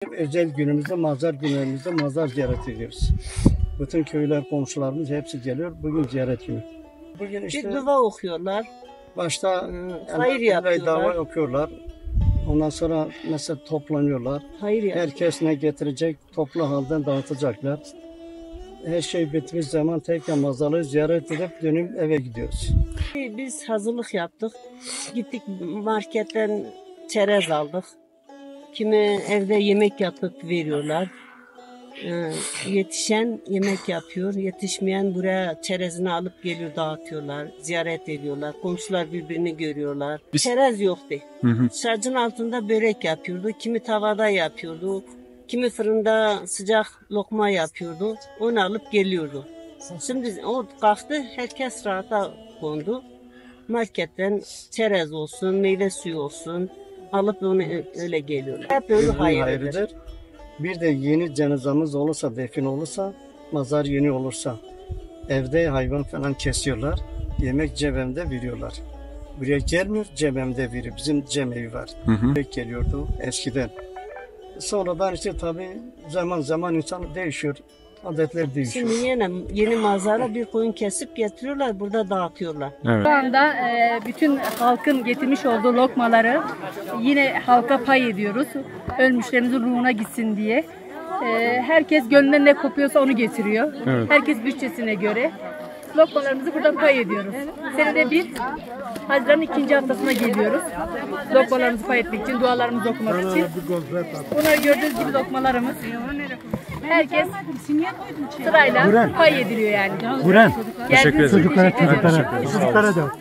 Özel günümüzde, mazar günlerimizde mazar ziyaret ediyoruz. Bütün köyler, komşularımız hepsi geliyor. Bugün ziyaret günü. Bugün işte Bir dua okuyorlar. başta Hayır yapıyorlar. dava okuyorlar. Ondan sonra mesela toplanıyorlar. Hayır yapıyorlar. Herkes ne getirecek toplu halden dağıtacaklar. Her şey bitmiş zaman tekrar mazarlığı ziyaret edip dönüp eve gidiyoruz. Biz hazırlık yaptık. Gittik marketten çerez aldık. Kimi evde yemek yapıp veriyorlar. Yetişen yemek yapıyor. Yetişmeyen buraya çerezini alıp geliyor, dağıtıyorlar. Ziyaret ediyorlar. Komşular birbirini görüyorlar. Çerez yoktu. Şarjın altında börek yapıyordu. Kimi tavada yapıyordu. Kimi fırında sıcak lokma yapıyordu. Onu alıp geliyordu. Şimdi o kalktı. Herkes rahata kondu. Marketten çerez olsun, meyve suyu olsun alıp onu öyle geliyorlar. Hep öyle hayırlıdır. Bir de yeni cenazamız olursa, defin olursa, mazar yeni olursa evde hayvan falan kesiyorlar. Yemek cebemde veriyorlar. Buraya gelmiyor, cebemde veriyor. Bizim cemevi var. Yemek geliyordu eskiden. Sonradan işte tabii zaman zaman insan değişiyor. Adetler değişiyor. Şimdi yeni mazara bir koyun kesip getiriyorlar, burada dağıtıyorlar. Evet. Şu anda bütün halkın getirmiş olduğu lokmaları yine halka pay ediyoruz. Ölmüşlerimizin ruhuna gitsin diye. Herkes gönlünden ne kopuyorsa onu getiriyor. Evet. Herkes bütçesine göre. Lokmalarımızı buradan pay ediyoruz. Senede bir Haziran'ın 2. haftasına geliyoruz. Lokmalarımızı pay etmek için, dualarımızı okumak için. Bunlar gördüğünüz gibi lokmalarımız. Herkes sırayla pay ediliyor yani. Buran. Teşekkür ederim. Çocuklara da.